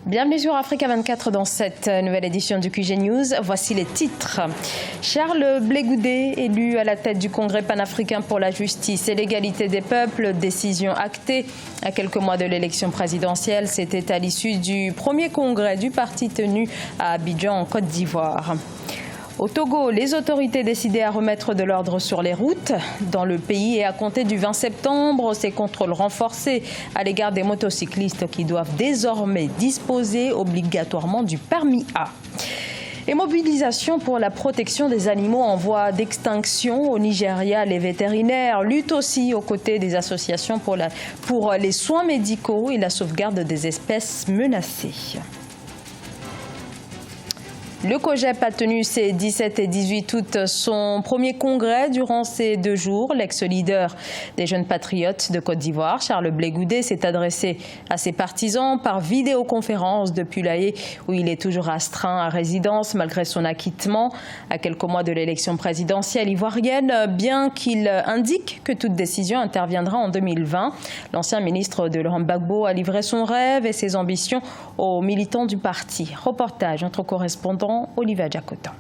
Bienvenue sur Africa 24 dans cette nouvelle édition du QG News. Voici les titres. Charles Blé Goudé, élu à la tête du Congrès panafricain pour la justice et l'égalité des peuples, décision actée à quelques mois de l'élection présidentielle. C'était à l'issue du premier congrès du parti tenu à Abidjan en Côte d'Ivoire. Au Togo, les autorités décidaient à remettre de l'ordre sur les routes dans le pays et à compter du 20 septembre, ces contrôles renforcés à l'égard des motocyclistes qui doivent désormais disposer obligatoirement du permis A. Et mobilisation pour la protection des animaux en voie d'extinction au Nigeria. Les vétérinaires luttent aussi aux côtés des associations pour les soins médicaux et la sauvegarde des espèces menacées. Le COJEP a tenu ses 17 et 18 août son premier congrès durant ces 2 jours. L'ex-leader des jeunes patriotes de Côte d'Ivoire, Charles Blé Goudé, s'est adressé à ses partisans par vidéoconférence depuis La Haye, où il est toujours astreint à résidence malgré son acquittement à quelques mois de l'élection présidentielle ivoirienne, bien qu'il indique que toute décision interviendra en 2020. L'ancien ministre de Laurent Gbagbo a livré son rêve et ses ambitions aux militants du parti. Reportage entre correspondants. Olivier Diakotan.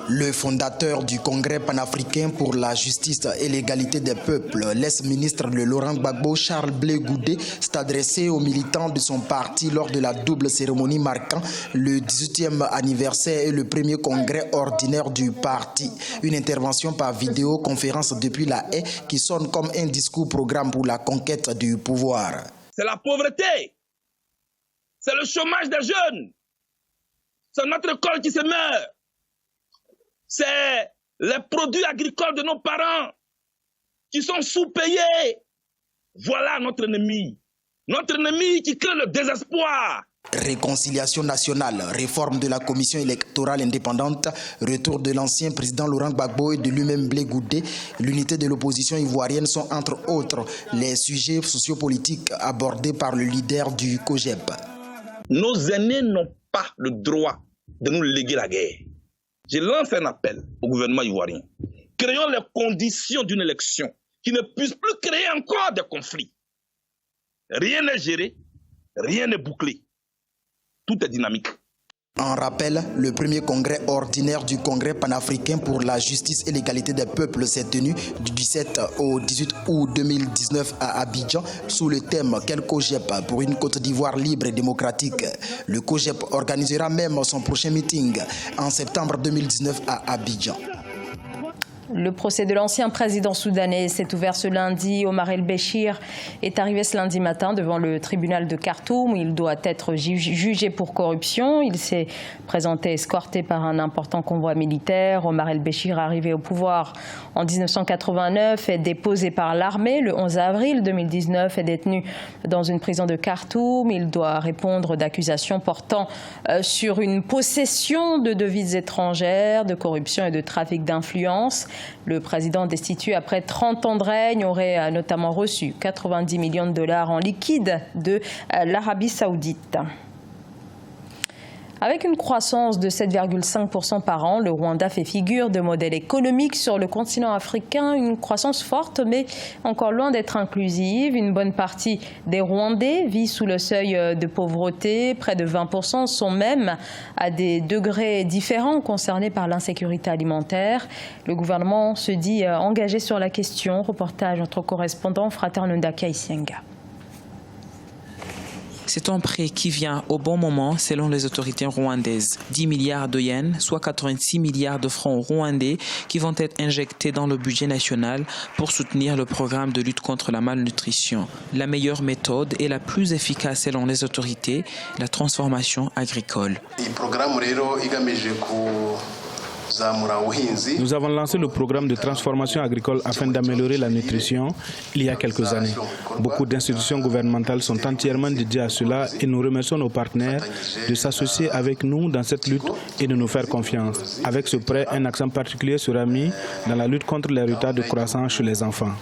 Le fondateur du Congrès panafricain pour la justice et l'égalité des peuples, l'ex-ministre de Laurent Gbagbo, Charles Blé Goudé, s'est adressé aux militants de son parti lors de la double cérémonie marquant le 18e anniversaire et le premier congrès ordinaire du parti. Une intervention par vidéoconférence depuis La Haye qui sonne comme un discours-programme pour la conquête du pouvoir. C'est la pauvreté, c'est le chômage des jeunes. C'est notre école qui se meurt. C'est les produits agricoles de nos parents qui sont sous-payés. Voilà notre ennemi. Notre ennemi qui crée le désespoir. Réconciliation nationale, réforme de la commission électorale indépendante, retour de l'ancien président Laurent Gbagbo et de lui-même Blé Goudé, l'unité de l'opposition ivoirienne sont entre autres les sujets sociopolitiques abordés par le leader du COJEP. Nos aînés n'ont pas le droit de nous léguer la guerre. Je lance un appel au gouvernement ivoirien. Créons les conditions d'une élection qui ne puisse plus créer encore des conflits. Rien n'est géré, rien n'est bouclé. Tout est dynamique. En rappel, le premier congrès ordinaire du Congrès panafricain pour la justice et l'égalité des peuples s'est tenu du 17 au 18 août 2019 à Abidjan sous le thème « Quel COJEP pour une Côte d'Ivoire libre et démocratique ». Le COJEP organisera même son prochain meeting en septembre 2019 à Abidjan. Le procès de l'ancien président soudanais s'est ouvert ce lundi. Omar el-Béchir est arrivé ce lundi matin devant le tribunal de Khartoum. Il doit être jugé pour corruption. Il s'est présenté escorté par un important convoi militaire. Omar el-Béchir, arrivé au pouvoir en 1989, est déposé par l'armée le 11 avril 2019 et détenu dans une prison de Khartoum. Il doit répondre d'accusations portant sur une possession de devises étrangères, de corruption et de trafic d'influence. Le président destitué après 30 ans de règne aurait notamment reçu 90 millions de dollars en liquide de l'Arabie saoudite. Avec une croissance de 7,5% par an, le Rwanda fait figure de modèle économique sur le continent africain. Une croissance forte, mais encore loin d'être inclusive. Une bonne partie des Rwandais vit sous le seuil de pauvreté. Près de 20% sont même à des degrés différents concernés par l'insécurité alimentaire. Le gouvernement se dit engagé sur la question. Reportage entre correspondants Fraternunda Kaisenga. C'est un prêt qui vient au bon moment selon les autorités rwandaises. 10 milliards de yens, soit 86 milliards de francs rwandais qui vont être injectés dans le budget national pour soutenir le programme de lutte contre la malnutrition. La meilleure méthode et la plus efficace selon les autorités, la transformation agricole. Nous avons lancé le programme de transformation agricole afin d'améliorer la nutrition il y a quelques années. Beaucoup d'institutions gouvernementales sont entièrement dédiées à cela et nous remercions nos partenaires de s'associer avec nous dans cette lutte et de nous faire confiance. Avec ce prêt, un accent particulier sera mis dans la lutte contre les retards de croissance chez les enfants.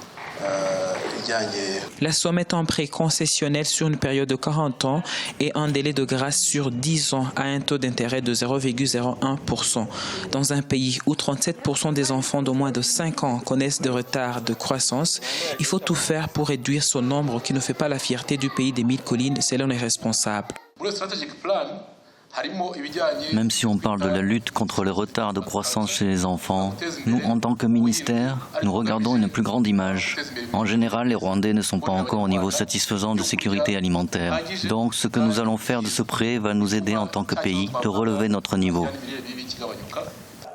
La somme est en prêt concessionnel sur une période de 40 ans et un délai de grâce sur 10 ans à un taux d'intérêt de 0,01%. Dans un pays où 37% des enfants de moins de 5 ans connaissent des retards de croissance, il faut tout faire pour réduire ce nombre qui ne fait pas la fierté du pays des 1000 collines, selon les responsables. Même si on parle de la lutte contre les retards de croissance chez les enfants, nous, en tant que ministère, nous regardons une plus grande image. En général, les Rwandais ne sont pas encore au niveau satisfaisant de sécurité alimentaire. Donc, ce que nous allons faire de ce prêt va nous aider en tant que pays de relever notre niveau.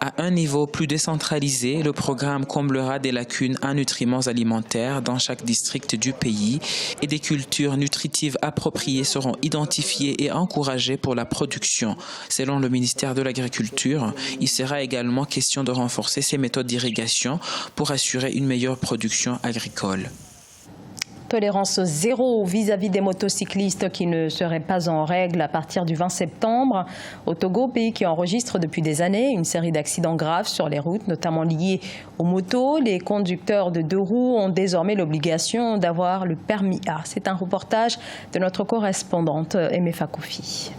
À un niveau plus décentralisé, le programme comblera des lacunes en nutriments alimentaires dans chaque district du pays et des cultures nutritives appropriées seront identifiées et encouragées pour la production. Selon le ministère de l'Agriculture, il sera également question de renforcer ces méthodes d'irrigation pour assurer une meilleure production agricole. Tolérance zéro vis-à-vis des motocyclistes qui ne seraient pas en règle à partir du 20 septembre. Au Togo, pays qui enregistre depuis des années une série d'accidents graves sur les routes, notamment liés aux motos, les conducteurs de 2 roues ont désormais l'obligation d'avoir le permis A. C'est un reportage de notre correspondante Aimé Fakoufi.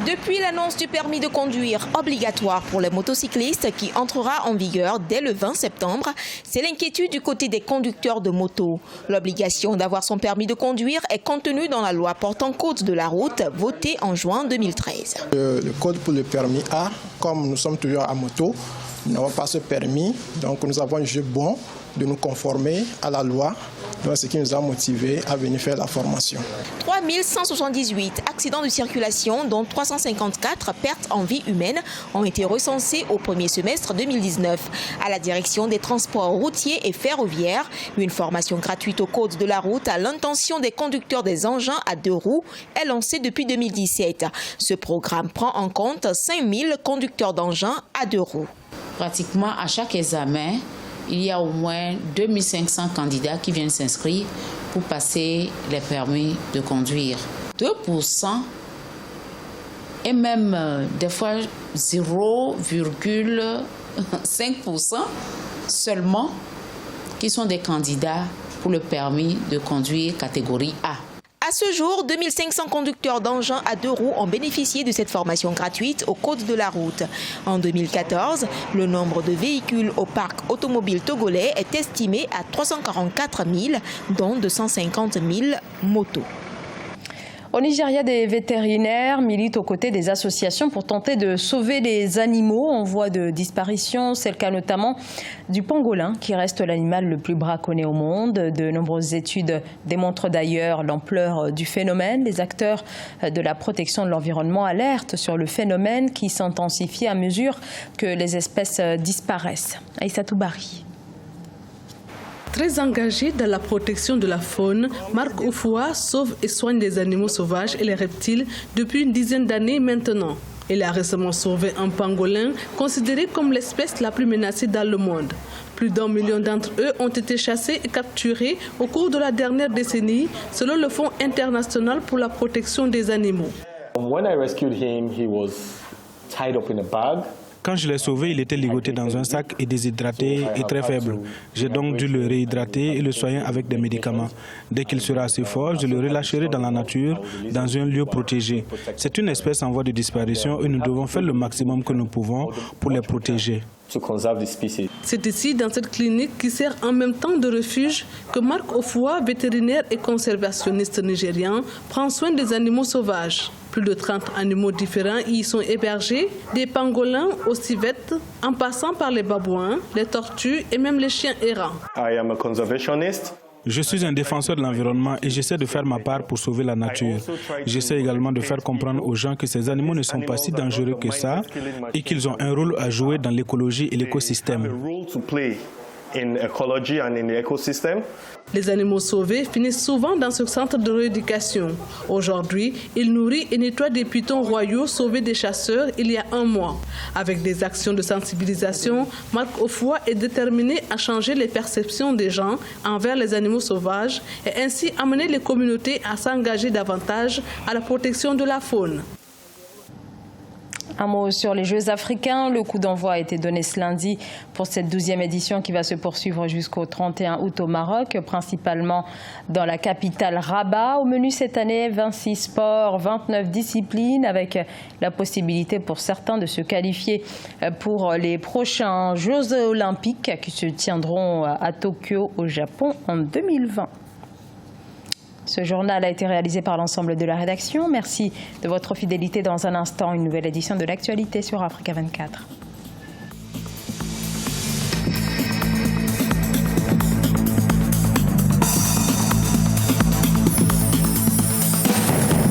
Depuis l'annonce du permis de conduire obligatoire pour les motocyclistes qui entrera en vigueur dès le 20 septembre, c'est l'inquiétude du côté des conducteurs de moto. L'obligation d'avoir son permis de conduire est contenue dans la loi portant code de la route votée en juin 2013. Le code pour le permis A, comme nous sommes toujours à moto, nous n'avons pas ce permis, donc nous avons jugé bon de nous conformer à la loi, donc ce qui nous a motivés à venir faire la formation. 3178 accidents de circulation, dont 354 pertes en vie humaine, ont été recensés au premier semestre 2019. À la direction des transports routiers et ferroviaires, une formation gratuite au code de la route à l'intention des conducteurs des engins à 2 roues est lancée depuis 2017. Ce programme prend en compte 5000 conducteurs d'engins à 2 roues. Pratiquement à chaque examen, il y a au moins 2500 candidats qui viennent s'inscrire pour passer les permis de conduire. 2% et même des fois 0,5% seulement qui sont des candidats pour le permis de conduire catégorie A. À ce jour, 2500 conducteurs d'engins à 2 roues ont bénéficié de cette formation gratuite au code de la route. En 2014, le nombre de véhicules au parc automobile togolais est estimé à 344 000, dont 250 000 motos. Au Nigeria, des vétérinaires militent aux côtés des associations pour tenter de sauver les animaux en voie de disparition. C'est le cas notamment du pangolin, qui reste l'animal le plus braconné au monde. De nombreuses études démontrent d'ailleurs l'ampleur du phénomène. Les acteurs de la protection de l'environnement alertent sur le phénomène qui s'intensifie à mesure que les espèces disparaissent. Aïssatou Bari. Très engagé dans la protection de la faune, Marc Oufoua sauve et soigne les animaux sauvages et les reptiles depuis une dizaine d'années maintenant. Il a récemment sauvé un pangolin considéré comme l'espèce la plus menacée dans le monde. Plus d'1 million d'entre eux ont été chassés et capturés au cours de la dernière décennie, selon le Fonds international pour la protection des animaux. When I rescued him, he was tied up in a bag. Quand je l'ai sauvé, il était ligoté dans un sac et déshydraté et très faible. J'ai donc dû le réhydrater et le soigner avec des médicaments. Dès qu'il sera assez fort, je le relâcherai dans la nature, dans un lieu protégé. C'est une espèce en voie de disparition et nous devons faire le maximum que nous pouvons pour les protéger. C'est ici, dans cette clinique qui sert en même temps de refuge, que Marc Oufoua, vétérinaire et conservationniste nigérian, prend soin des animaux sauvages. Plus de 30 animaux différents y sont hébergés, des pangolins aux civettes, en passant par les babouins, les tortues et même les chiens errants. Je suis un défenseur de l'environnement et j'essaie de faire ma part pour sauver la nature. J'essaie également de faire comprendre aux gens que ces animaux ne sont pas si dangereux que ça et qu'ils ont un rôle à jouer dans l'écologie et l'écosystème. Les animaux sauvés finissent souvent dans ce centre de rééducation. Aujourd'hui, il nourrit et nettoie des pitons royaux sauvés des chasseurs il y a 1 mois. Avec des actions de sensibilisation, Marc Oufoua est déterminé à changer les perceptions des gens envers les animaux sauvages et ainsi amener les communautés à s'engager davantage à la protection de la faune. Un mot sur les Jeux africains. Le coup d'envoi a été donné ce lundi pour cette 12e édition qui va se poursuivre jusqu'au 31 août au Maroc, principalement dans la capitale Rabat. Au menu cette année, 26 sports, 29 disciplines, avec la possibilité pour certains de se qualifier pour les prochains Jeux olympiques qui se tiendront à Tokyo au Japon en 2020. Ce journal a été réalisé par l'ensemble de la rédaction. Merci de votre fidélité. Dans un instant, une nouvelle édition de l'actualité sur Africa 24.